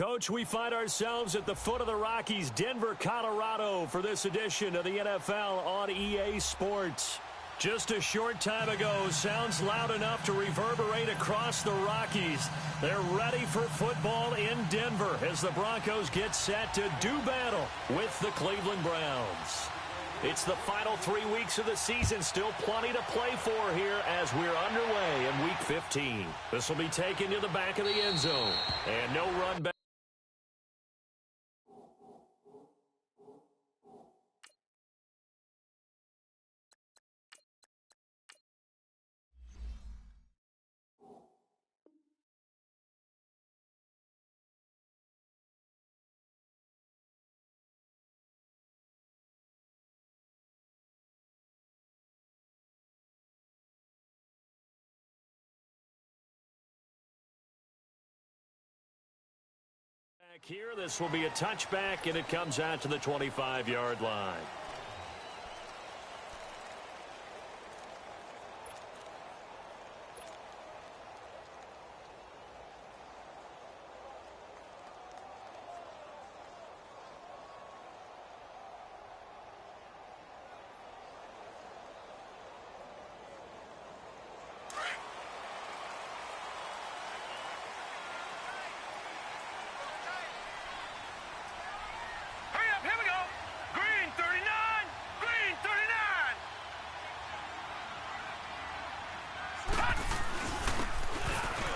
Coach, we find ourselves at the foot of the Rockies, Denver, Colorado, for this edition of the NFL on EA Sports. Just a short time ago, sounds loud enough to reverberate across the Rockies. They're ready for football in Denver as the Broncos get set to do battle with the Cleveland Browns. It's the final 3 weeks of the season, still plenty to play for here as we're underway in Week 15. This will be taken to the back of the end zone, and no run back. Here, this will be a touchback, and it comes out to the 25-yard line.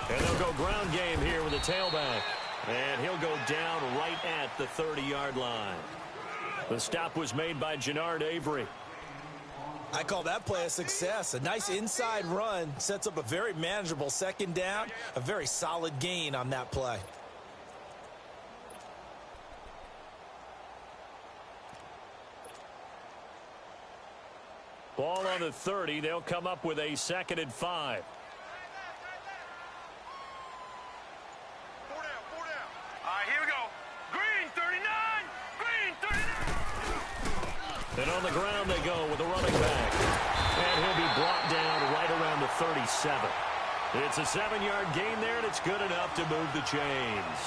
And they'll go ground game here with a tailback. And he'll go down right at the 30-yard line. The stop was made by Jannard Avery. I call that play a success. A nice inside run sets up a very manageable second down. A very solid gain on that play. Ball on the 30. They'll come up with a 2nd and 5. And on the ground they go with a running back. And he'll be brought down right around the 37. It's a 7-yard gain there, and it's good enough to move the chains.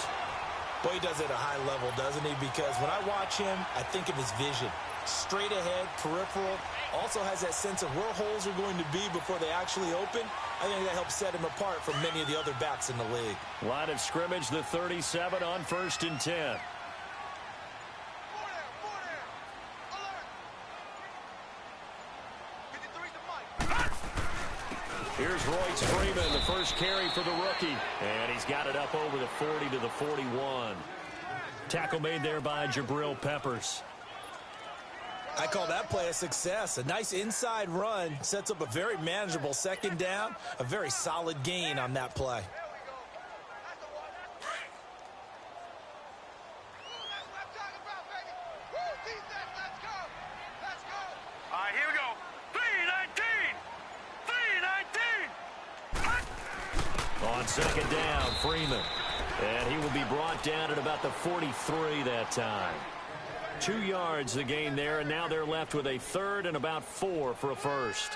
Boy, he does it at a high level, doesn't he? Because when I watch him, I think of his vision. Straight ahead, peripheral. Also has that sense of where holes are going to be before they actually open. I think that helps set him apart from many of the other backs in the league. Line of scrimmage, the 37 on 1st and 10. Here's Royce Freeman, the first carry for the rookie. And he's got it up over the 40 to the 41. Tackle made there by Jabril Peppers. I call that play a success. A nice inside run sets up a very manageable second down. A very solid gain on that play. On 2nd down, Freeman. And he will be brought down at about the 43 that time. 2 yards the gain there, and now they're left with a 3rd and about 4 for a first.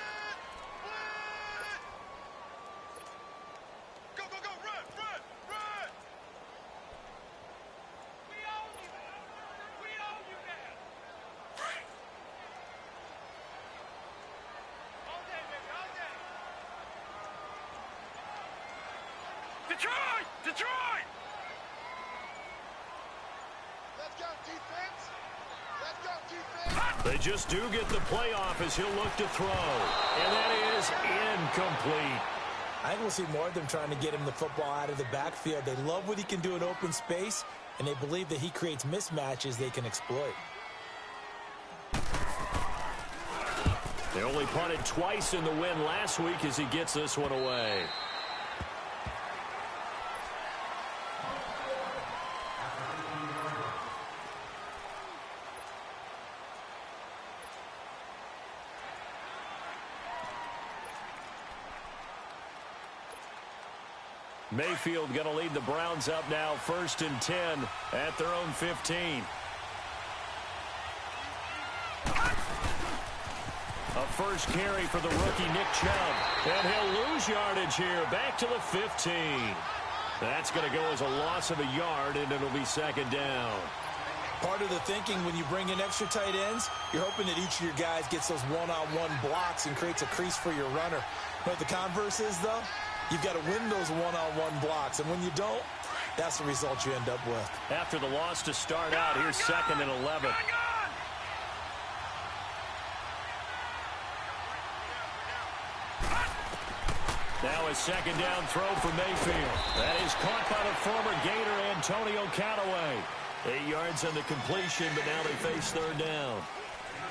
Go, go, go, run, run, run! We own you, man. We own you, man. All day, baby, all day. Detroit! Detroit! Let's go, defense! Let's go, defense! They just do get the playoff as he'll look to throw. And that is incomplete. I think we'll see more of them trying to get him the football out of the backfield. They love what he can do in open space, and they believe that he creates mismatches they can exploit. They only punted twice in the win last week as he gets this one away. Mayfield going to lead the Browns up now, 1st and 10 at their own 15. A first carry for the rookie Nick Chubb. And he'll lose yardage here, back to the 15. That's going to go as a loss of a yard, and it'll be second down. Part of the thinking when you bring in extra tight ends, you're hoping that each of your guys gets those one-on-one blocks and creates a crease for your runner. But the converse is, though, you've got to win those one-on-one blocks. And when you don't, that's the result you end up with. After the loss to start out, here's second and 11. Now a second down throw for Mayfield. That is caught by the former Gator Antonio Callaway. 8 yards on the completion, but now they face third down.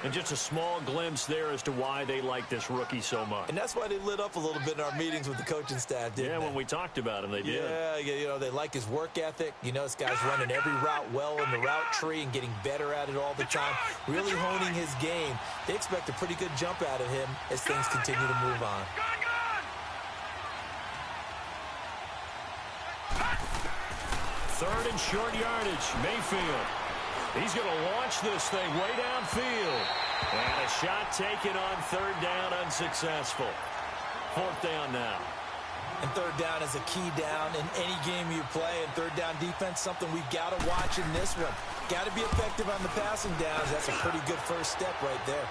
And just a small glimpse there as to why they like this rookie so much. And that's why they lit up a little bit in our meetings with the coaching staff, didn't they? Yeah, when we talked about him, they did. Yeah, you know, they like his work ethic. You know, this guy's running every route well in the route tree and getting better at it all the time, really honing his game. They expect a pretty good jump out of him as things continue to move on. Third and short yardage, Mayfield. He's going to launch this thing way downfield. And a shot taken on third down, unsuccessful. Fourth down now. And third down is a key down in any game you play. And third down defense, something we've got to watch in this one. Got to be effective on the passing downs. That's a pretty good first step right there.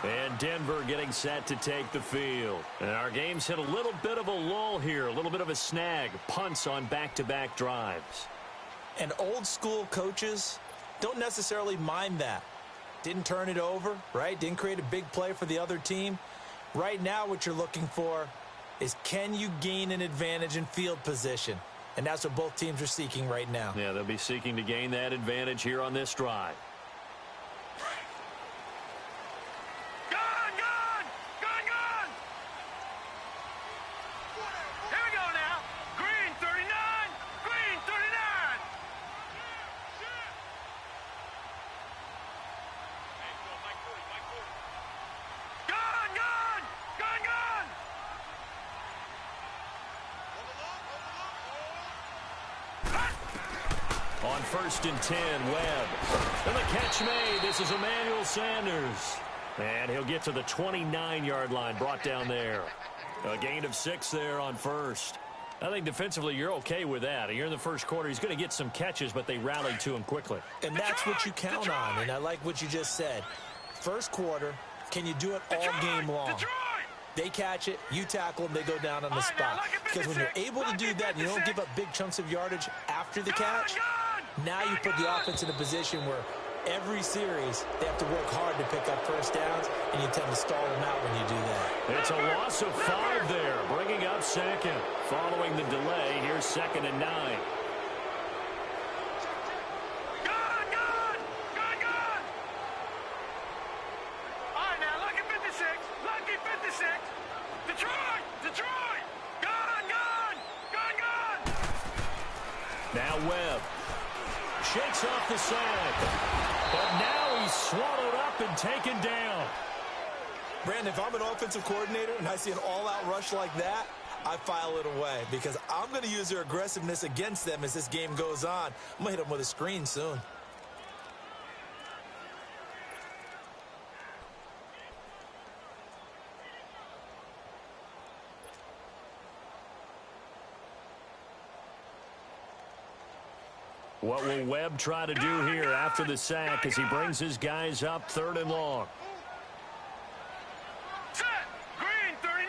And Denver getting set to take the field. And our game's hit a little bit of a lull here, a little bit of a snag. Punts on back-to-back drives. And old-school coaches don't necessarily mind that. Didn't turn it over, right? Didn't create a big play for the other team. Right now what you're looking for is can you gain an advantage in field position? And that's what both teams are seeking right now. Yeah, they'll be seeking to gain that advantage here on this drive. On 1st and 10, Webb. And the catch made. This is Emmanuel Sanders. And he'll get to the 29-yard line, brought down there. A gain of 6 there on first. I think defensively you're okay with that. You're in the first quarter. He's going to get some catches, but they rallied to him quickly. And that's what you count on, and I like what you just said. First quarter, can you do it all game long? They catch it, you tackle them, they go down on the spot. Because when you're able to do that and you don't give up big chunks of yardage after the catch, now you put the offense in a position where every series they have to work hard to pick up first downs, and you tend to stall them out when you do that. It's a loss of 5 there, bringing up second. Following the delay, here's 2nd and 9. Now Webb shakes off the side, but now he's swallowed up and taken down. Brandon, if I'm an offensive coordinator and I see an all-out rush like that, I file it away because I'm going to use their aggressiveness against them as this game goes on. I'm going to hit them with a screen soon. What will Webb try to do here after the sack as he brings his guys up 3rd and long? Set. Green 39.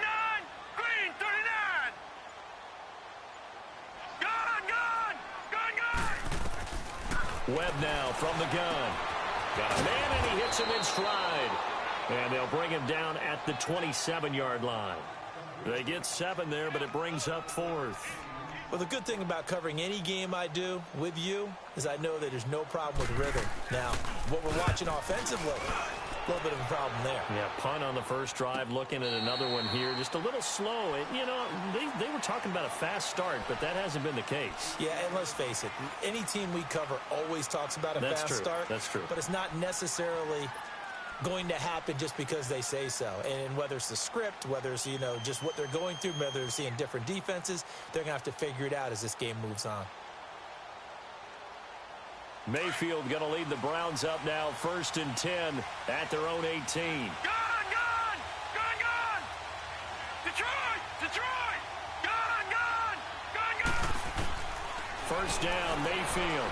Green 39. Gun. Webb now from the gun. Got a man, and he hits him in stride. And they'll bring him down at the 27-yard line. They get 7 there, but it brings up 4th. Well, the good thing about covering any game I do with you is I know that there's no problem with rhythm. Now, what we're watching offensively, a little bit of a problem there. Yeah, punt on the first drive, looking at another one here. Just a little slow. You know, they were talking about a fast start, but that hasn't been the case. Yeah, and let's face it, any team we cover always talks about a fast start. That's true. But it's not necessarily going to happen just because they say so. And whether it's the script, whether it's, you know, just what they're going through, whether they're seeing different defenses, they're going to have to figure it out as this game moves on. Mayfield going to lead the Browns up now, 1st and 10 at their own 18. Detroit! Detroit! Gone! Gone! Gone! Gone! First down, Mayfield.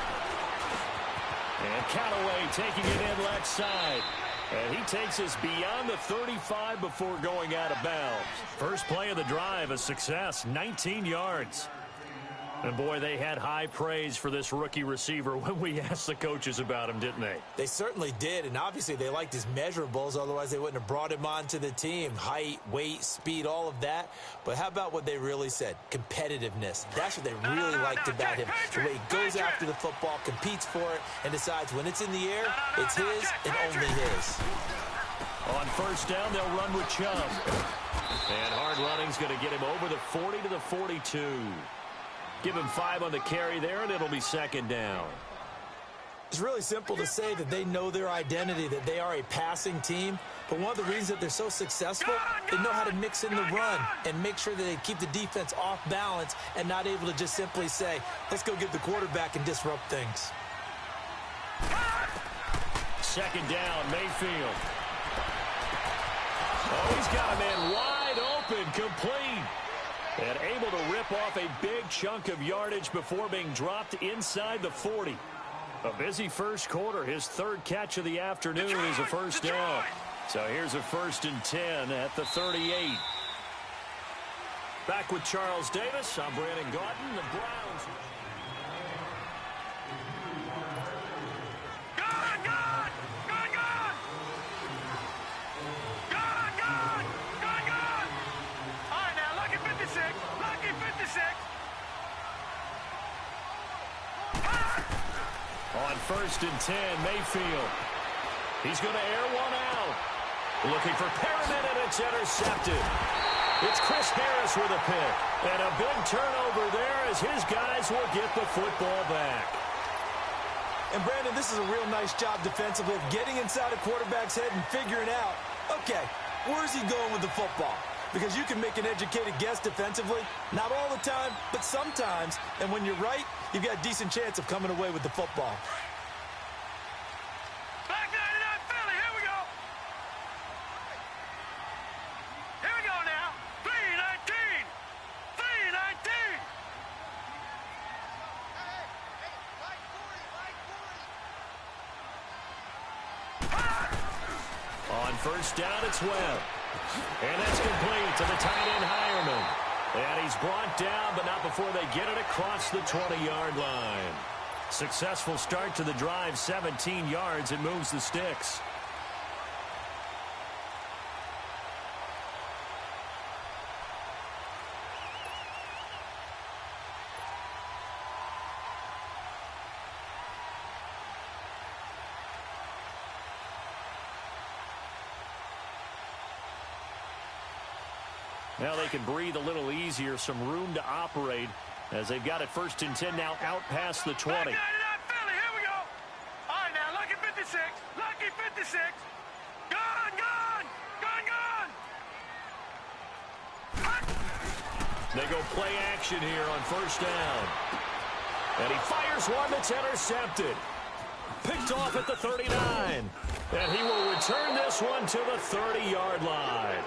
And Callaway taking it in left side. And he takes us beyond the 35 before going out of bounds. First play of the drive, a success, 19 yards. And, boy, they had high praise for this rookie receiver when we asked the coaches about him, didn't they? They certainly did, and obviously they liked his measurables. Otherwise, they wouldn't have brought him onto the team. Height, weight, speed, all of that. But how about what they really said? Competitiveness. That's what they really liked about him. The way he goes after the football, competes for it, and decides when it's in the air, it's his and only his. On first down, they'll run with Chubb. And hard running's going to get him over the 40 to the 42. Give him 5 on the carry there, and it'll be second down. It's really simple to say that they know their identity, that they are a passing team. But one of the reasons that they're so successful, they know how to mix in the run and make sure that they keep the defense off balance and not able to just simply say, let's go get the quarterback and disrupt things. Second down, Mayfield. Oh, he's got a man wide open, complete. And able to rip off a big chunk of yardage before being dropped inside the 40. A busy first quarter. His third catch of the afternoon is a first down. So here's a 1st and 10 at the 38. Back with Charles Davis. I'm Brandon Gaudin. The Browns. Gone! Gone! Gone! Gone! Gone! Gone! Gone! Gone! All right, now, lucky 56. Lucky 56. On 1st and 10, Mayfield. He's going to air one out. Looking for Perriman, and it's intercepted. It's Chris Harris with a pick. And a big turnover there as his guys will get the football back. And, Brandon, this is a real nice job defensively of getting inside a quarterback's head and figuring out, okay, where's he going with the football? Because you can make an educated guess defensively. Not all the time, but sometimes. And when you're right, you've got a decent chance of coming away with the football. Back 99 Philly, here we go. Here we go now. 319. 319. Hey, like 40, like 40. On first down, it's Webb. And that's complete to the tight end, Hireman. And he's brought down, but not before they get it across the 20-yard line. Successful start to the drive, 17 yards. It moves the sticks. Now they can breathe a little easier, some room to operate as they've got it 1st and 10 now out past the 20. Back 99 Philly, here we go. All right, now, lucky 56. Lucky 56. Gone, gone, gone, gone. They go play action here on first down. And he fires one that's intercepted. Picked off at the 39. And he will return this one to the 30-yard line.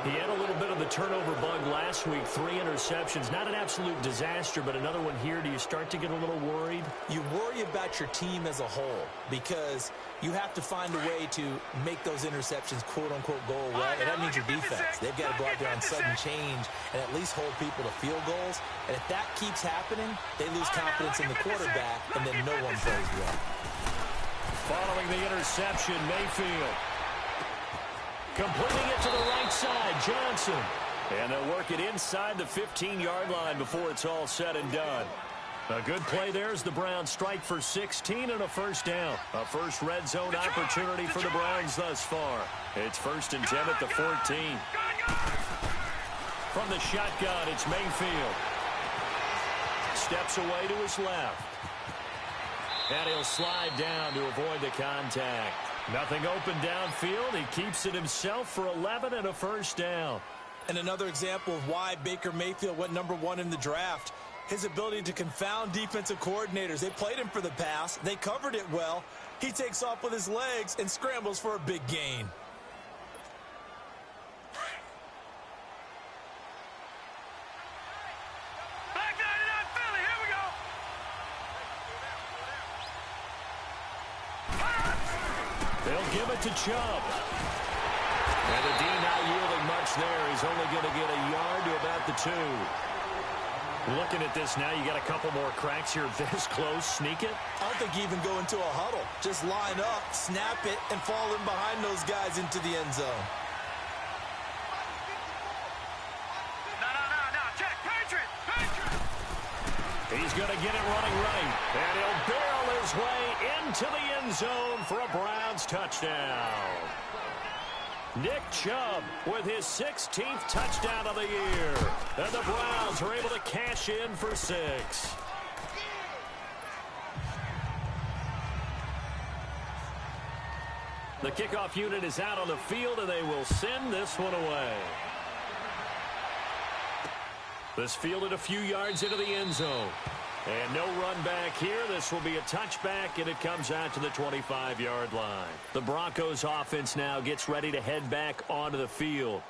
He had a little bit of the turnover bug last week, 3 interceptions. Not an absolute disaster, but another one here. Do you start to get a little worried? You worry about your team as a whole because you have to find a way to make those interceptions, quote-unquote, go away. And that means your defense. They've got to go out there on sudden change and at least hold people to field goals. And if that keeps happening, they lose confidence in the quarterback, and then no one plays well. Following the interception, Mayfield. Completing it to the right side, Johnson. And they'll work it inside the 15-yard line before it's all said and done. A good play there as the Browns strike for 16 and a first down. A first red zone opportunity for the Browns thus far. It's 1st and 10 at the 14. From the shotgun, it's Mayfield. Steps away to his left. And he'll slide down to avoid the contact. Nothing open downfield. He keeps it himself for 11 and a first down. And another example of why Baker Mayfield went #1 in the draft. His ability to confound defensive coordinators. They played him for the pass. They covered it well. He takes off with his legs and scrambles for a big gain. it to Chubb. And the D not yielding much there. He's only going to get a yard to about the 2. Looking at this now, you got a couple more cracks here this close. Sneak it. I don't think you even go into a huddle. Just line up, snap it, and fall in behind those guys into the end zone. He's going to get it running right. And he'll barrel his way into the end zone for a Browns touchdown. Nick Chubb with his 16th touchdown of the year. And the Browns are able to cash in for 6. The kickoff unit is out on the field, and they will send this one away. This fielded a few yards into the end zone. And no run back here. This will be a touchback, and it comes out to the 25-yard line. The Broncos offense now gets ready to head back onto the field.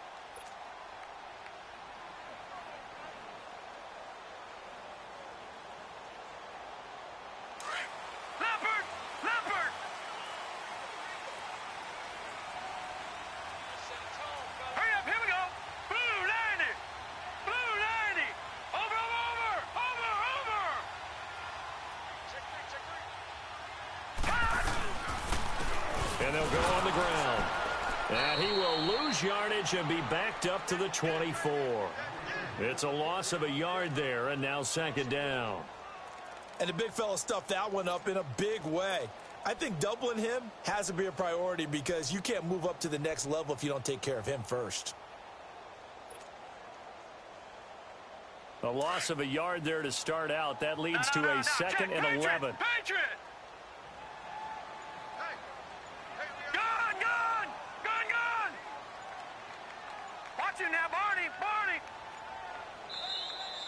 And they'll go on the ground. And he will lose yardage and be backed up to the 24. It's a loss of a yard there, and now second down. And the big fella stuffed that one up in a big way. I think doubling him has to be a priority because you can't move up to the next level if you don't take care of him first. A loss of a yard there to start out. That leads to a second and 11. Patriot!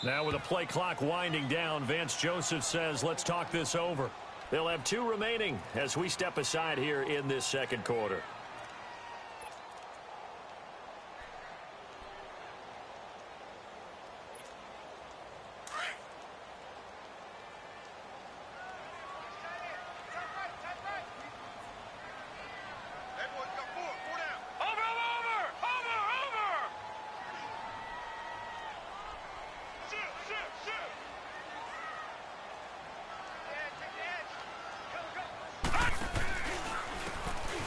Now with the play clock winding down, Vance Joseph says, let's talk this over. They'll have 2 remaining as we step aside here in this second quarter.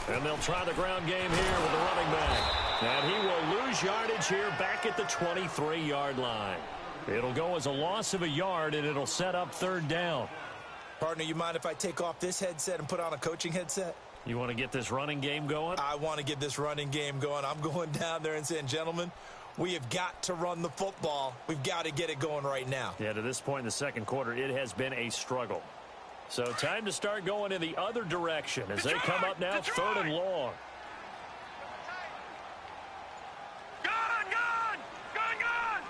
And they'll try the ground game here with the running back. And he will lose yardage here back at the 23-yard line. It'll go as a loss of a yard, and it'll set up third down. Partner, you mind if I take off this headset and put on a coaching headset? You want to get this running game going? I want to get this running game going. I'm going down there and saying, gentlemen, we have got to run the football. We've got to get it going right now. Yeah, to this point in the second quarter, it has been a struggle. So time to start going in the other direction as they come up now third and long. Gun, gun! Gun, gun!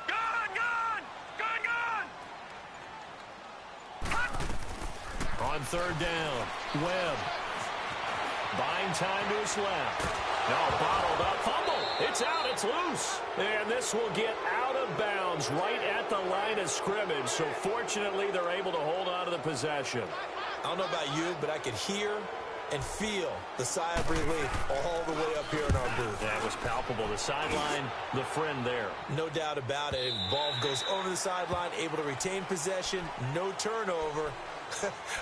Gun, gun! Gun, gun! On third down, Webb. Buying time to his left. Now bottled up. Fumble. It's out. It's loose. And this will get out of bounds right at the line of scrimmage. So fortunately, they're able to hold on to the possession. I don't know about you, but I could hear and feel the sigh of relief all the way up here in our booth. That was palpable. The sideline, the friend there. No doubt about it. Ball goes over the sideline, able to retain possession, no turnover.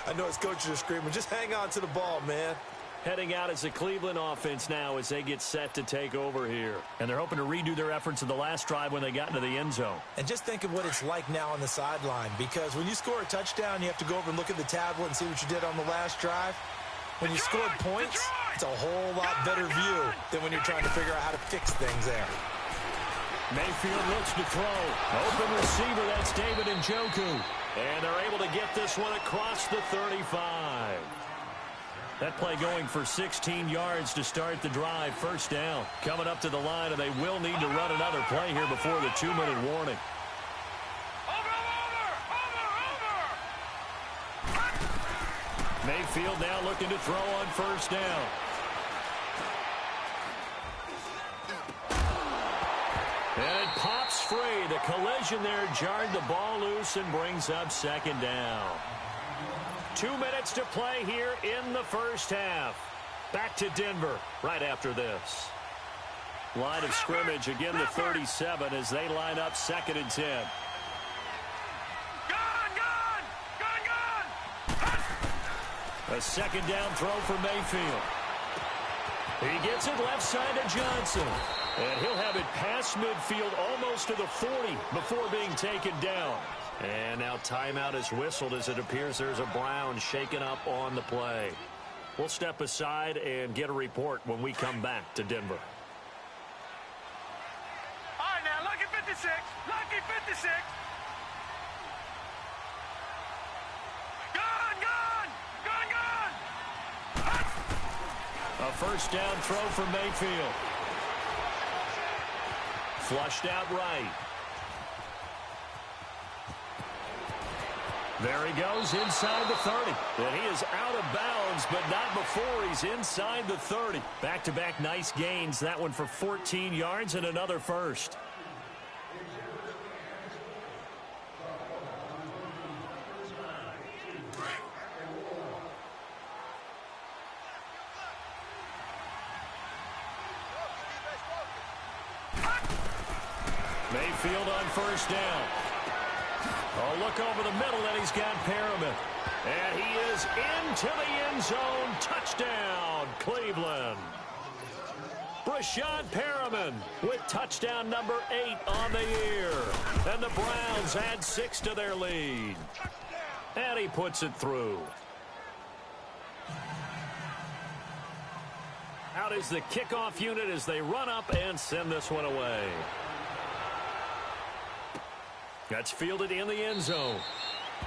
I know his coaches are screaming, just hang on to the ball, man. Heading out as the Cleveland offense now as they get set to take over here. And they're hoping to redo their efforts of the last drive when they got into the end zone. And just think of what it's like now on the sideline, because when you score a touchdown, you have to go over and look at the tablet and see what you did on the last drive. When you scored points, it's a whole lot better view than when you're trying to figure out how to fix things there. Mayfield looks to throw. Open receiver, that's David Njoku. And they're able to get this one across the 35. That play going for 16 yards to start the drive. First down. Coming up to the line, and they will need to run another play here before the 2-minute warning. Mayfield now looking to throw on first down. And it pops free. The collision there jarred the ball loose and brings up second down. 2 minutes to play here in the first half. Back to Denver right after this. Line of scrimmage again, the 37 as they line up 2nd and 10. A 2nd down throw for Mayfield. He gets it left side to Johnson. And he'll have it past midfield almost to the 40 before being taken down. And now timeout is whistled as it appears there's a Brown shaken up on the play. We'll step aside and get a report when we come back to Denver. All right, now, lucky 56. Lucky 56. A 1st down throw for Mayfield. Flushed out right. There he goes inside the 30. And he is out of bounds, but not before he's inside the 30. Back-to-back nice gains. That one for 14 yards and another first. Mayfield on 1st down. Oh, look over the middle, and he's got Perriman. And he is into the end zone. Touchdown, Cleveland. Brashad Perriman with touchdown number 8 on the year. And the Browns add 6 to their lead. And he puts it through. Out is the kickoff unit as they run up and send this one away. That's fielded in the end zone.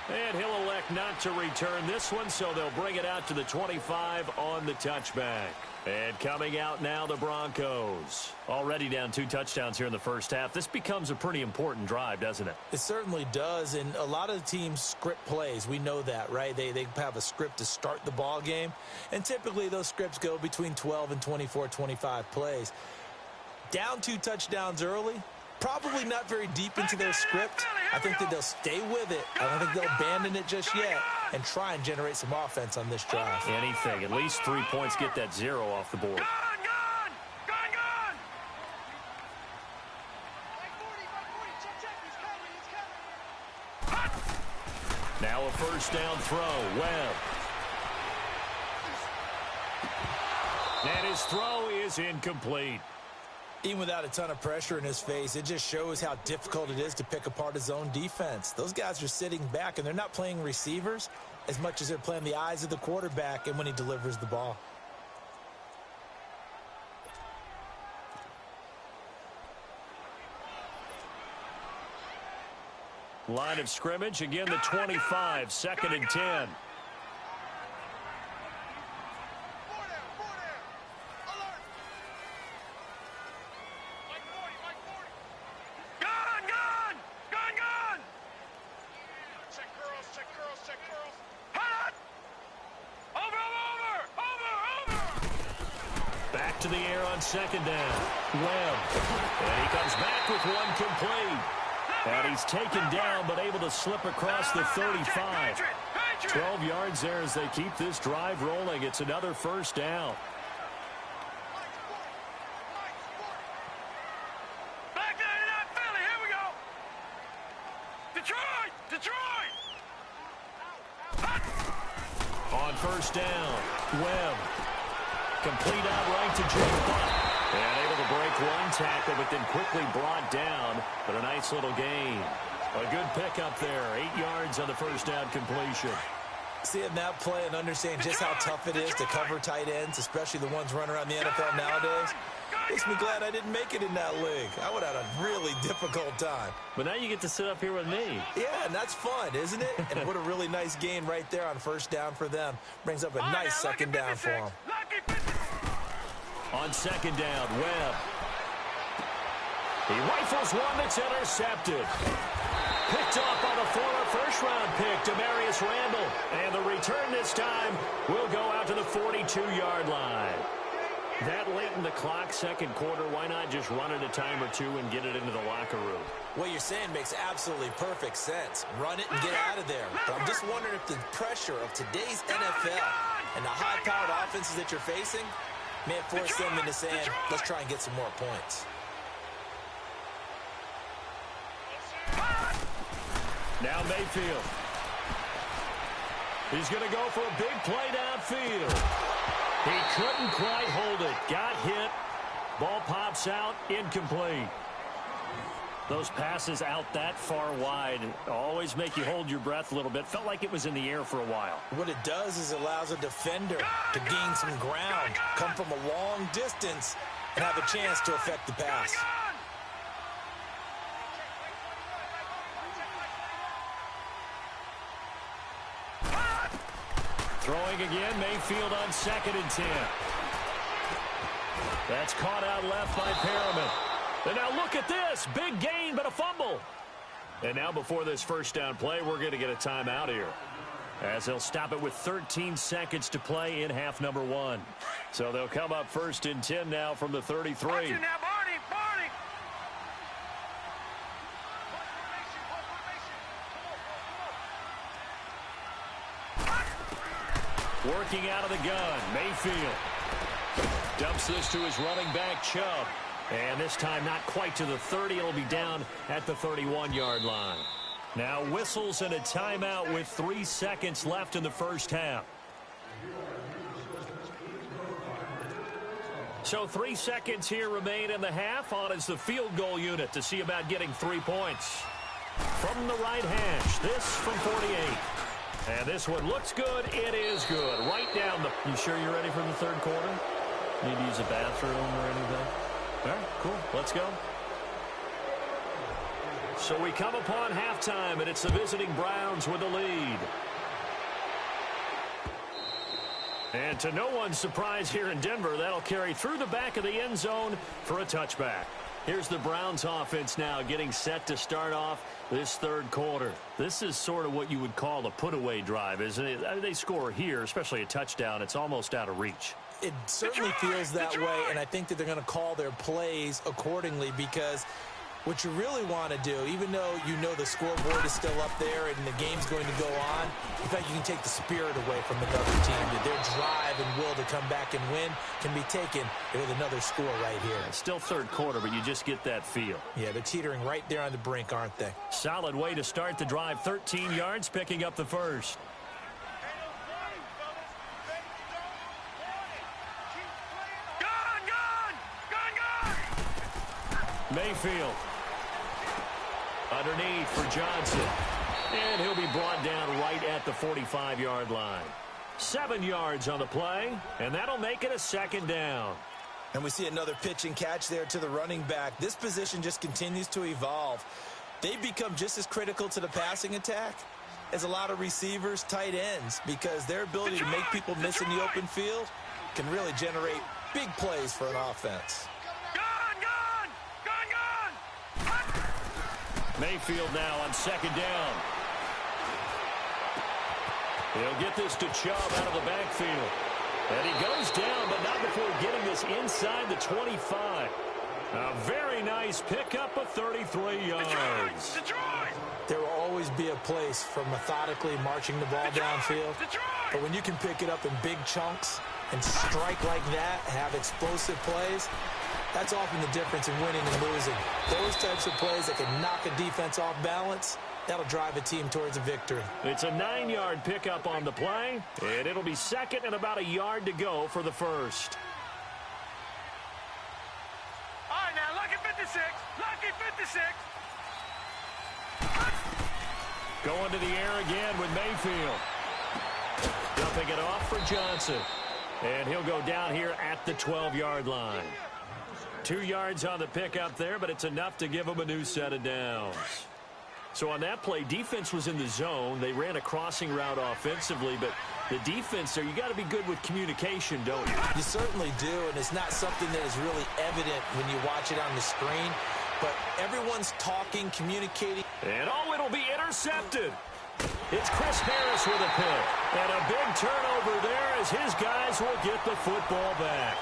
And he'll elect not to return this one, so they'll bring it out to the 25 on the touchback. And coming out now, the Broncos. Already down 2 touchdowns here in the first half. This becomes a pretty important drive, doesn't it? It certainly does, and a lot of the teams script plays. We know that, right? They have a script to start the ball game, and typically those scripts go between 12 and 24, 25 plays. Down 2 touchdowns early, probably not very deep into their script. I think that they'll stay with it. I don't think they'll abandon it just yet and try and generate some offense on this drive. Anything. At least 3 points, get that 0 off the board. Now a 1st down throw. Webb. And his throw is incomplete. Even without a ton of pressure in his face, it just shows how difficult it is to pick apart his own defense. Those guys are sitting back, and they're not playing receivers as much as they're playing the eyes of the quarterback and when he delivers the ball. Line of scrimmage, again the 25, 2nd and 10. To the air on 2nd down. Webb. And he comes back with one complete. And he's taken down but able to slip across the 35. 12 yards there as they keep this drive rolling. It's another 1st down. Back there to that Philly. Here we go. Detroit. On 1st down. Webb. Complete outright to Jake Butt. And able to break one tackle, but then quickly brought down. But a nice little gain. A good pickup there. 8 yards on the 1st down completion. Seeing that play and understanding just how tough it is to cover tight ends, especially the ones running around the NFL nowadays, makes me glad I didn't make it in that league. I would have had a really difficult time. But now you get to sit up here with me. Yeah, and that's fun, isn't it? And what a really nice gain right there on 1st down for them. Brings up a nice 2nd down for them. On 2nd down, Webb. He rifles one that's intercepted. Picked off by the former first-round pick, Demarius Randall. And the return this time will go out to the 42-yard line. That late in the clock, 2nd quarter, why not just run it a time or 2 and get it into the locker room? What you're saying makes absolutely perfect sense. Run it and get out of there. But I'm just wondering if the pressure of today's NFL And the high-powered offenses that you're facing may have forced them into saying, let's try and get some more points. Now Mayfield. He's going to go for a big play downfield. He couldn't quite hold it. Got hit. Ball pops out. Incomplete. Those passes out that far wide always make you hold your breath a little bit. Felt like it was in the air for a while. What it does is it allows a defender to gain some ground, come from a long distance, and have a chance to affect the pass. Throwing again, Mayfield on 2nd and 10. That's caught out left by Perriman. And now look at this. Big gain, but a fumble. And now before this first down play, we're going to get a timeout here, as they'll stop it with 13 seconds to play in half number 1. So they'll come up 1st and 10 now from the 33. Watch it now, Barney, Barney. Working out of the gun, Mayfield dumps this to his running back, Chubb. And this time not quite to the 30. It'll be down at the 31-yard line. Now whistles and a timeout with 3 seconds left in the first half. So 3 seconds here remain in the half. On is the field goal unit to see about getting 3 points. From the right hash, this from 48. And this one looks good. It is good. Right down the... You sure you're ready for the third quarter? Need to use a bathroom or anything? All right, cool. Let's go. So we come upon halftime, and it's the visiting Browns with the lead. And to no one's surprise here in Denver, that'll carry through the back of the end zone for a touchback. Here's the Browns offense now getting set to start off this third quarter. This is sort of what you would call a put-away drive, isn't it? I mean, they score here, especially a touchdown. It's almost out of reach. It certainly feels that way, and I think that they're going to call their plays accordingly, because what you really want to do, even though you know the scoreboard is still up there and the game's going to go on, in fact, you can take the spirit away from another team. That their drive and will to come back and win can be taken with another score right here. It's still third quarter, but you just get that feel. Yeah, they're teetering right there on the brink, aren't they? Solid way to start the drive. 13 yards, picking up the first. Mayfield underneath for Johnson, and he'll be brought down right at the 45-yard line. 7 yards on the play, and that'll make it a second down. And we see another pitch and catch there to the running back. This position just continues to evolve. They've become just as critical to the passing attack as a lot of receivers, tight ends, because their ability to make people miss in the open field can really generate big plays for an offense. Mayfield now on second down. He'll get this to Chubb out of the backfield. And he goes down, but not before getting this inside the 25. A very nice pickup of 33 yards. There will always be a place for methodically marching the ball downfield. But when you can pick it up in big chunks and strike like that, have explosive plays, that's often the difference in winning and losing. Those types of plays that can knock a defense off balance, that'll drive a team towards a victory. It's a 9-yard pickup on the play, and it'll be second and about a yard to go for the first. All right, now, lucky 56. Lucky 56. Going to the air again with Mayfield. Dumping it off for Johnson. And he'll go down here at the 12-yard line. 2 yards on the pickup there, but it's enough to give them a new set of downs. So on that play, defense was in the zone. They ran a crossing route offensively, but the defense there, you got to be good with communication, don't you? You certainly do, and it's not something that is really evident when you watch it on the screen. But everyone's talking, communicating. And it'll be intercepted. It's Chris Harris with a pick. And a big turnover there as his guys will get the football back.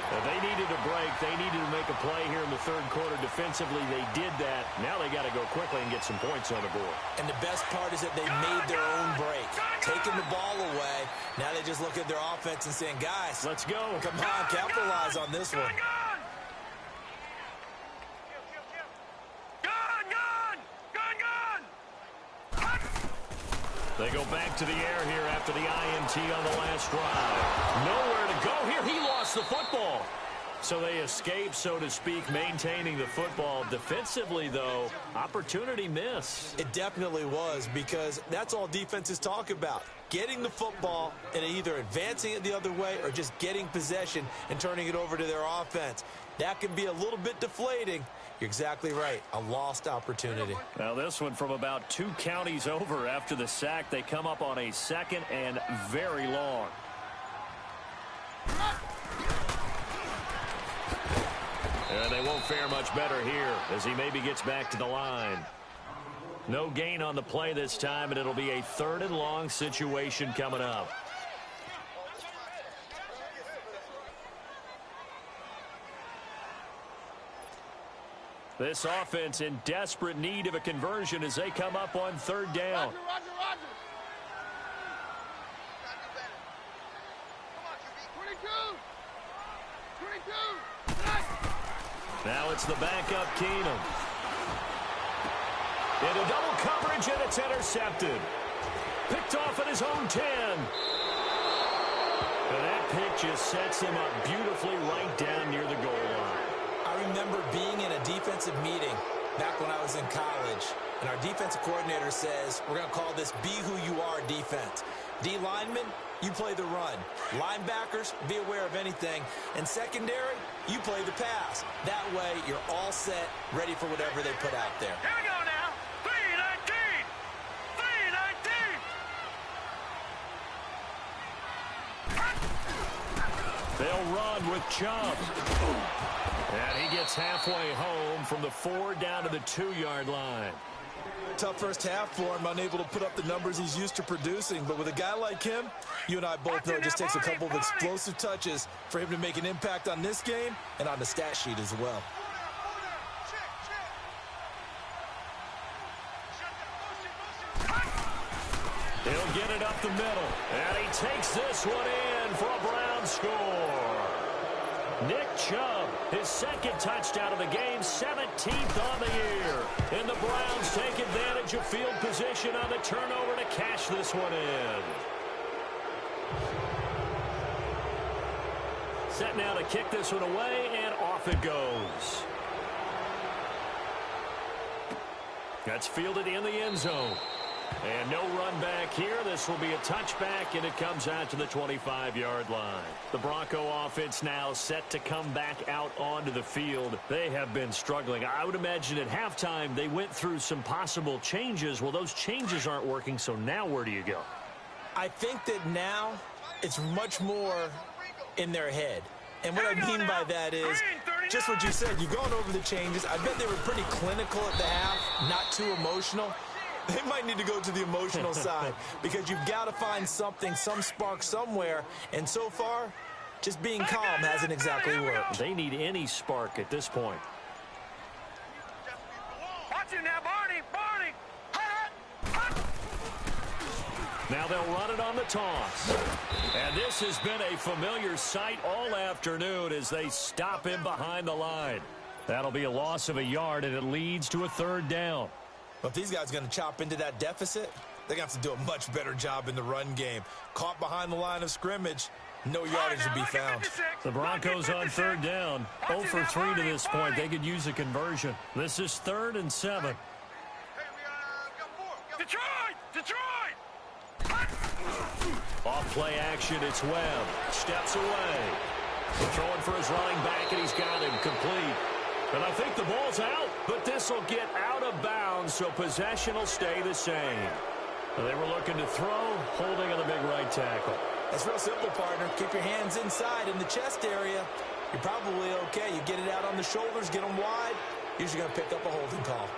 They needed a break. They needed to make a play here in the third quarter. Defensively, they did that. Now they got to go quickly and get some points on the board. And the best part is that they made their own break. Taking the ball away. Now they just look at their offense and saying, guys, let's go. Come on, capitalize on this one. They go back to the air here after the INT on the last drive. Nowhere to go here. He lost the football. So they escape, so to speak, maintaining the football. Defensively, though, opportunity miss. It definitely was, because that's all defenses talk about. Getting the football and either advancing it the other way or just getting possession and turning it over to their offense. That can be a little bit deflating. You're exactly right. A lost opportunity. Now this one from about 2 counties over after the sack. They come up on a 2nd and very long. And they won't fare much better here as he maybe gets back to the line. No gain on the play this time, and it'll be a 3rd and long situation coming up. This offense in desperate need of a conversion as they come up on 3rd down. Roger. Now it's the backup Keenum. Into double coverage, and it's intercepted. Picked off at his own 10. And that pick just sets him up beautifully right down near the goal line. I remember being in a defensive meeting back when I was in college, and our defensive coordinator says, we're going to call this Be Who You Are defense. D linemen, you play the run. Linebackers, be aware of anything. And secondary, you play the pass. That way, you're all set, ready for whatever they put out there. Here we go now. 3-19. 3-19. They'll run with Chubb. And he gets halfway home from the 4 down to the 2-yard line. Tough first half for him, unable to put up the numbers he's used to producing. But with a guy like him, you and I both know it just takes a couple of explosive touches for him to make an impact on this game and on the stat sheet as well. He'll get it up the middle. And he takes this one in for a Brown score. Nick Chubb, his 2nd touchdown of the game, 17th on the year. And the Browns take advantage of field position on the turnover to cash this one in. Set now to kick this one away, and off it goes. That's fielded in the end zone. And no run back here. This will be a touchback, and it comes out to the 25-yard line. The Bronco offense now set to come back out onto the field. They have been struggling. I would imagine at halftime they went through some possible changes. Well, those changes aren't working, so now where do you go? I think that now it's much more in their head. And what I mean by that is just what you said. You're going over the changes. I bet they were pretty clinical at the half, not too emotional. They might need to go to the emotional side because you've got to find something, some spark somewhere. And so far, just being calm hasn't exactly worked. They need any spark at this point. Watch it now, Barney. Now they'll run it on the toss. And this has been a familiar sight all afternoon as they stop him behind the line. That'll be a loss of a yard, and it leads to a 3rd down. But if these guys are going to chop into that deficit, they're going to have to do a much better job in the run game. Caught behind the line of scrimmage, no yardage to be found. The Broncos on 3rd down, 0 for 3 to this point. They could use a conversion. This is 3rd and 7. Detroit! Off play action, it's Webb. Steps away. Throwing for his running back, and he's got him complete. And I think the ball's out, but this will get out of bounds, so possession will stay the same. They were looking to throw, holding on the big right tackle. That's real simple, partner. Keep your hands inside in the chest area. You're probably okay. You get it out on the shoulders, get them wide. Usually going to pick up a holding call.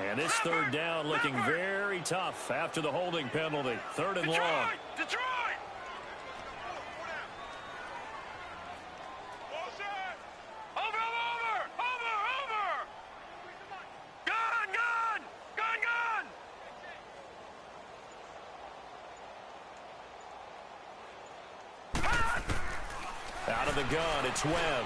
And this third down looking very tough after the holding penalty. Third and long. Detroit! Over! Gun! Out of the gun, it's Webb.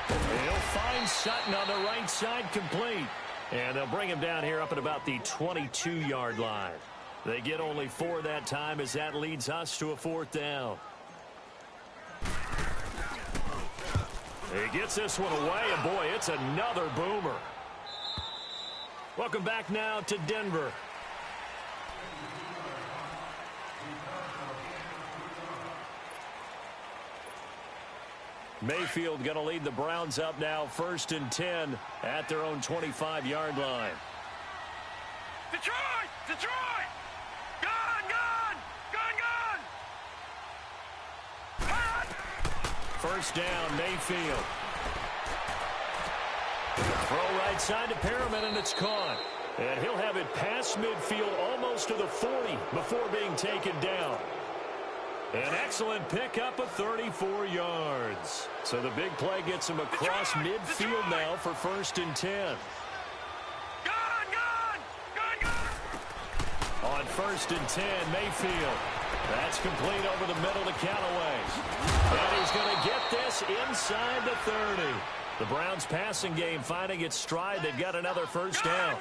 He'll find Sutton on the right side, complete. And they'll bring him down here up at about the 22-yard line. They get only 4 that time as that leads us to a 4th down. He gets this one away, and boy, it's another boomer. Welcome back now to Denver. Mayfield going to lead the Browns up now, 1st and 10 at their own 25-yard line. Detroit! Gun! First down, Mayfield. Throw right side to Perriman, and it's caught. And he'll have it past midfield almost to the 40 before being taken down. An excellent pickup of 34 yards. So the big play gets him across midfield now for 1st and 10. Gun! On 1st and 10, Mayfield. That's complete over the middle to Callaway. And he's going to get this inside the 30. The Browns passing game finding its stride. They've got another first down.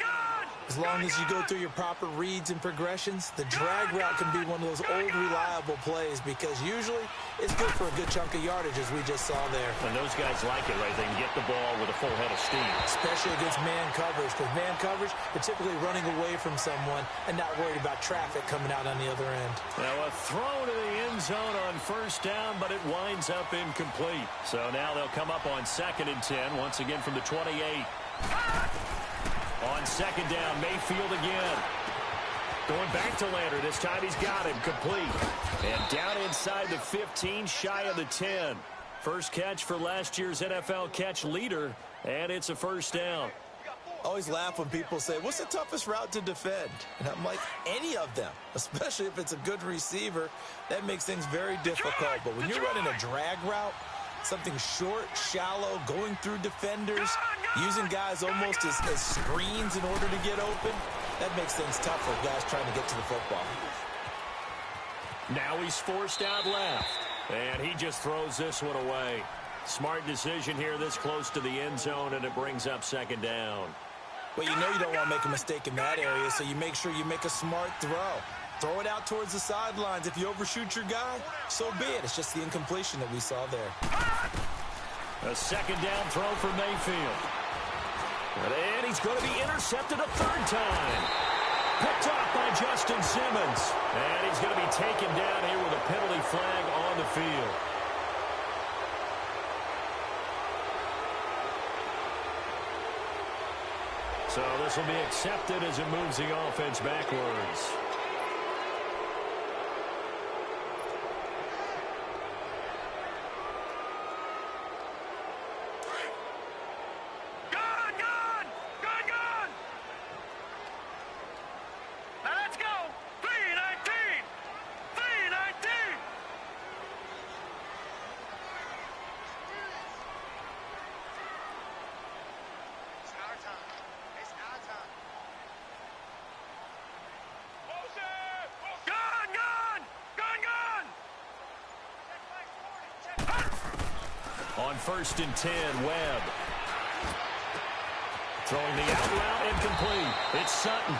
As long as you go through your proper reads and progressions, the drag route can be one of those old reliable plays because usually it's good for a good chunk of yardage, as we just saw there. And those guys like it, right? They can get the ball with a full head of steam. Especially against man coverage, because man coverage, they're typically running away from someone and not worried about traffic coming out on the other end. Now a throw to the end zone on first down, but it winds up incomplete. So now they'll come up on 2nd and 10, once again from the 28. On 2nd down, Mayfield again. Going back to Lander. This time he's got him complete. And down inside the 15, shy of the 10. First catch for last year's NFL catch leader, and it's a first down. I always laugh when people say, what's the toughest route to defend? And I'm like, any of them, especially if it's a good receiver. That makes things very difficult. But when you're running a drag route, something short, shallow, going through defenders, using guys almost as screens in order to get open, that makes things tough for guys trying to get to the football. Now he's forced out left, and he just throws this one away. Smart decision here this close to the end zone, and it brings up 2nd down. Well, you know you don't want to make a mistake in that area, so you make sure you make a smart throw. Throw it out towards the sidelines. If you overshoot your guy, so be it. It's just the incompletion that we saw there. A 2nd down throw for Mayfield. And he's going to be intercepted a 3rd time. Picked off by Justin Simmons. And he's going to be taken down here with a penalty flag on the field. So this will be accepted as it moves the offense backwards. On 1st and 10, Webb. Throwing the out route incomplete. It's Sutton.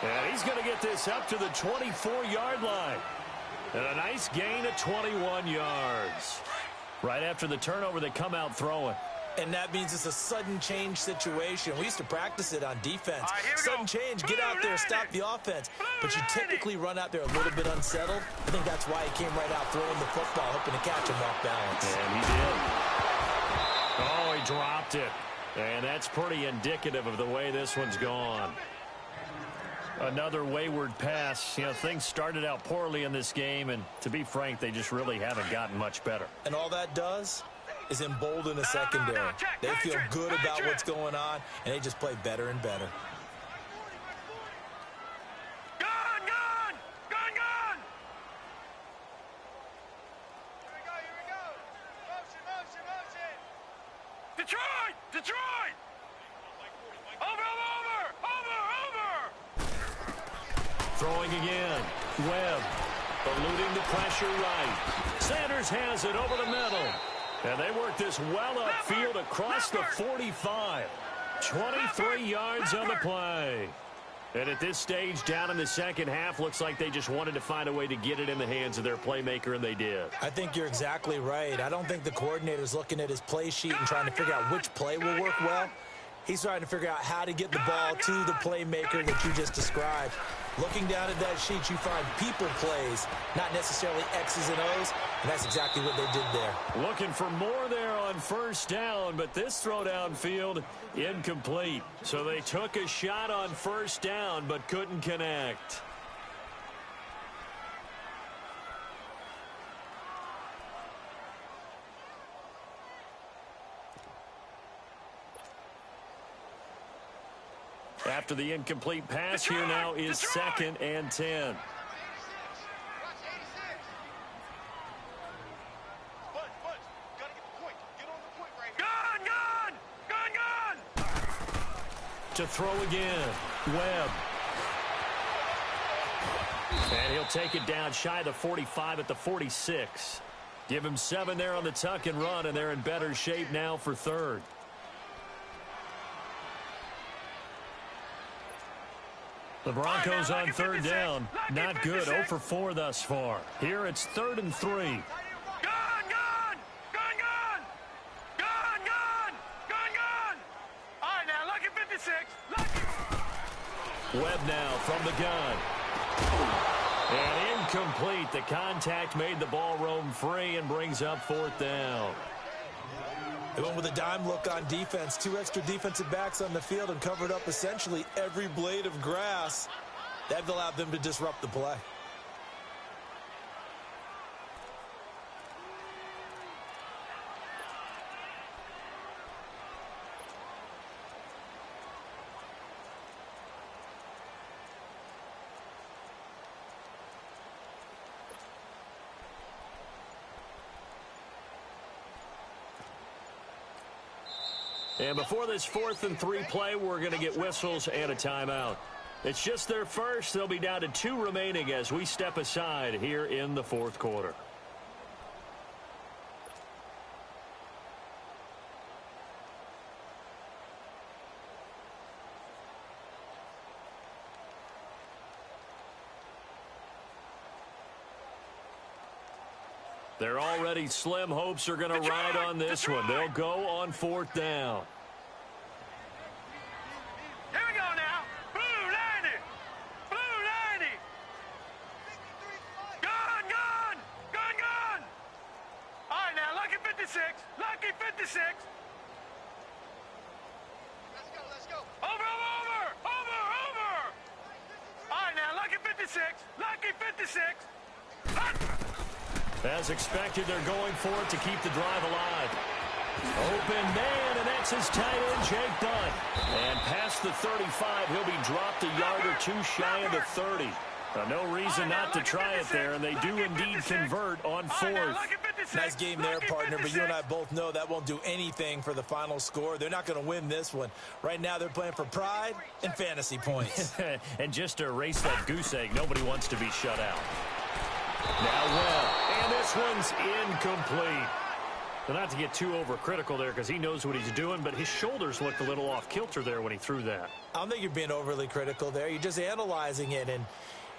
And he's going to get this up to the 24-yard line. And a nice gain of 21 yards. Right after the turnover, they come out throwing. And that means it's a sudden change situation. We used to practice it on defense. Sudden change, get out there, stop the offense. But you typically run out there a little bit unsettled. I think that's why he came right out throwing the football, hoping to catch him off balance. And he did. Oh, he dropped it. And that's pretty indicative of the way this one's gone. Another wayward pass. You know, things started out poorly in this game, and to be frank, they just really haven't gotten much better. And all that does is embolden a secondary. They feel good about what's going on, and they just play better and better. Detroit! Over! Throwing again. Webb eluding the pressure right. Sanders has it over the middle. And they work this well upfield across the 45. 23 yards on the play. And at this stage, down in the second half, looks like they just wanted to find a way to get it in the hands of their playmaker, and they did. I think you're exactly right. I don't think the coordinator's looking at his play sheet and trying to figure out which play will work well. He's trying to figure out how to get the ball to the playmaker that you just described. Looking down at that sheet, you find people plays, not necessarily X's and O's, and that's exactly what they did there. Looking for more there on first down, but this throw downfield incomplete. So they took a shot on first down, but couldn't connect. After the incomplete pass, here now is 2nd and 10. Gun! To throw again. Webb. And he'll take it down shy of the 45 at the 46. Give him 7 there on the tuck and run, and they're in better shape now for 3rd. The Broncos on 3rd down. Not good. 0 for 4 thus far. Here it's 3rd and 3. All right, now, lucky 56. Webb now from the gun. And incomplete. The contact made the ball roam free and brings up 4th down. They went with a dime look on defense. 2 extra defensive backs on the field and covered up essentially every blade of grass. That allowed them to disrupt the play. And before this 4th and 3 play, we're going to get whistles and a timeout. It's just their first. They'll be down to 2 remaining as we step aside here in the 4th quarter. Their already slim hopes are going to ride on this one. They'll go on 4th down. Here we go now. Blue 90. Blue 90. Gun! All right, now, lucky 56. Lucky 56. Let's go. Over. All right, now, lucky 56. Lucky 56. As expected, they're going for it to keep the drive alive. Open man, and that's his tight end, Jake Butt. And past the 35, he'll be dropped a yard or 2 shy of the 30. No reason not to try it there, and they do indeed convert on 4th. Nice game there, partner, but you and I both know that won't do anything for the final score. They're not going to win this one. Right now, they're playing for pride and fantasy points. And just to erase that goose egg, nobody wants to be shut out. Now Webb, and this one's incomplete. Well, not to get too overcritical there because he knows what he's doing, but his shoulders looked a little off kilter there when he threw that. I don't think you're being overly critical there. You're just analyzing it, and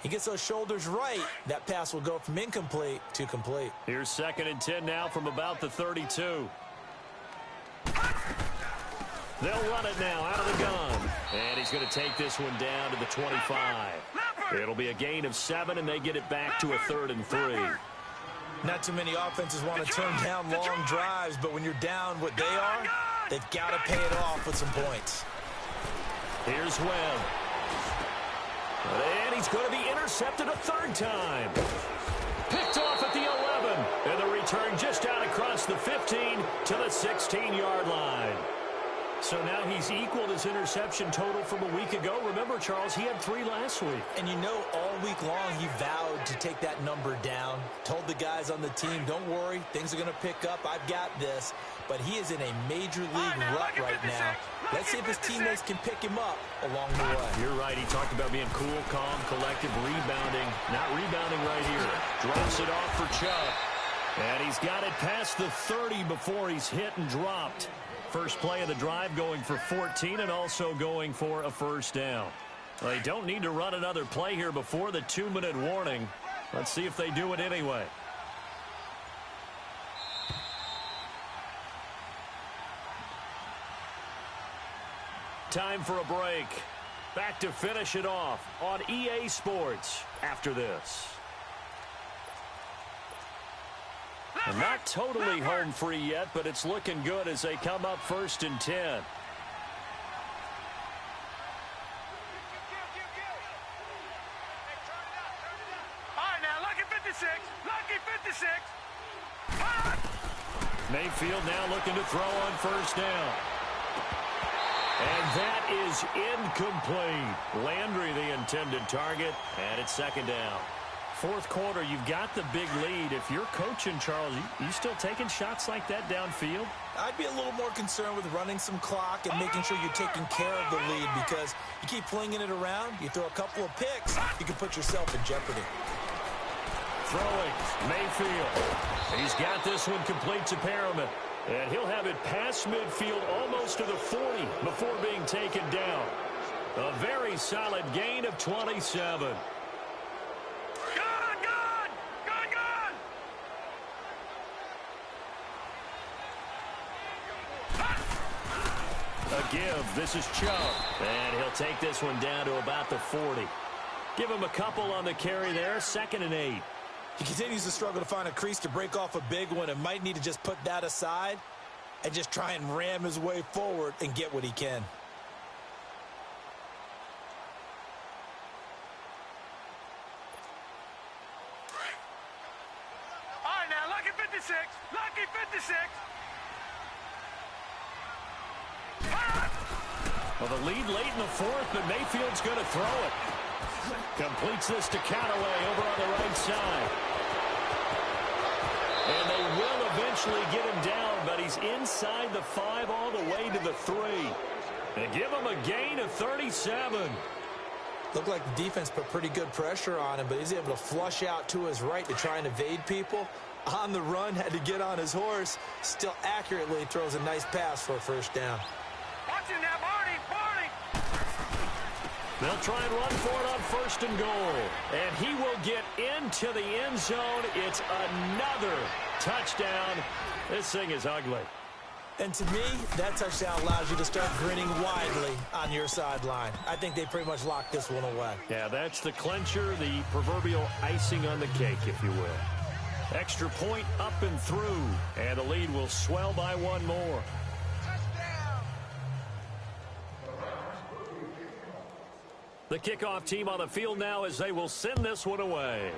he gets those shoulders right. That pass will go from incomplete to complete. Here's 2nd and 10 now from about the 32. They'll run it now out of the gun. And he's going to take this one down to the 25. It'll be a gain of 7, and they get it back to a 3rd and 3. Not too many offenses want to turn down long drives, but when you're down what they are, they've got to pay it off with some points. Here's Webb. And he's going to be intercepted a 3rd time. Picked off at the 11. And the return just out across the 15 to the 16-yard line. So now he's equaled his interception total from a week ago. Remember, Charles, he had 3 last week. And you know all week long he vowed hard to take that number down. Told the guys on the team, don't worry, things are going to pick up. I've got this. But he is in a major league rut right now. Let's see if his teammates can pick him up along the way. You're right. He talked about being cool, calm, collective, rebounding. Not rebounding right here. Drops it off for Chubb. And he's got it past the 30 before he's hit and dropped. First play of the drive going for 14 and also going for a first down. They don't need to run another play here before the 2-minute warning. Let's see if they do it anyway. Time for a break. Back to finish it off on EA Sports after this. And not totally home free yet, but it's looking good as they come up 1st and 10. Mayfield now looking to throw on first down. And that is incomplete. Landry the intended target, and it's 2nd down. 4th quarter, you've got the big lead. If you're coaching, Charles, you still taking shots like that downfield? I'd be a little more concerned with running some clock and making sure you're taking care of the lead, because you keep flinging it around, you throw a couple of picks, you can put yourself in jeopardy. Throwing, Mayfield. He's got this one complete to Perriman. And he'll have it past midfield almost to the 40 before being taken down. A very solid gain of 27. A give. This is Chubb. And he'll take this one down to about the 40. Give him a couple on the carry there. 2nd and 8. He continues to struggle to find a crease to break off a big one and might need to just put that aside and just try and ram his way forward and get what he can. All right, now, lucky 56. Lucky 56. Well, the lead late in the 4th, but Mayfield's going to throw it. Completes this to Callaway over on the right side. And they will eventually get him down, but he's inside the 5 all the way to the 3. And give him a gain of 37. Looked like the defense put pretty good pressure on him, but he's able to flush out to his right to try and evade people. On the run, had to get on his horse. Still accurately throws a nice pass for a first down. Watch him now, Barney. They'll try and run for it on 1st and goal. And he will get into the end zone. It's another touchdown. This thing is ugly. And to me, that touchdown allows you to start grinning widely on your sideline. I think they pretty much locked this one away. Yeah, that's the clincher, the proverbial icing on the cake, if you will. Extra point up and through. And the lead will swell by 1 more. The kickoff team on the field now as they will send this one away.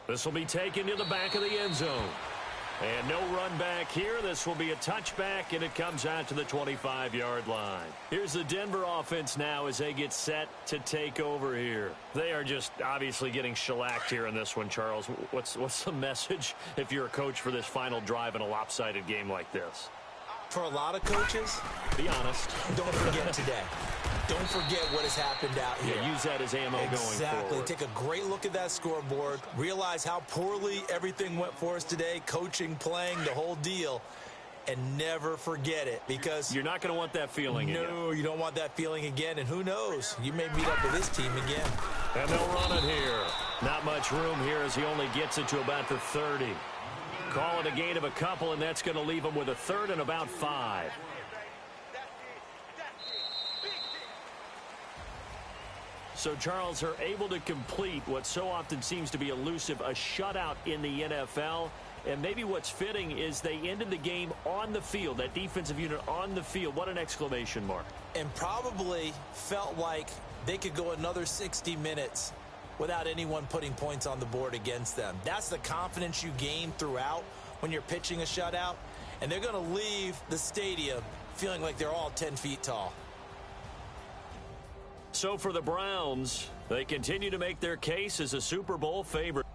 This will be taken to the back of the end zone. And no run back here. This will be a touchback, and it comes out to the 25-yard line. Here's the Denver offense now as they get set to take over here. They are just obviously getting shellacked here in this one, Charles. What's the message if you're a coach for this final drive in a lopsided game like this? For a lot of coaches, be honest. Don't forget today. Don't forget what has happened out here. Yeah, use that as ammo going forward. Exactly. Take a great look at that scoreboard. Realize how poorly everything went for us today. Coaching, playing, the whole deal. And never forget it, because you're not going to want that feeling again. No, you don't want that feeling again. And who knows? You may meet up with this team again. And they'll run it here. Not much room here as he only gets it to about the 30. Call it a gain of a couple, and that's going to leave him with a 3rd and about 5. So Charles are able to complete what so often seems to be elusive, a shutout in the NFL. And maybe what's fitting is they ended the game on the field, that defensive unit on the field. What an exclamation mark. And probably felt like they could go another 60 minutes without anyone putting points on the board against them. That's the confidence you gain throughout when you're pitching a shutout. And they're going to leave the stadium feeling like they're all 10 feet tall. So for the Browns, they continue to make their case as a Super Bowl favorite.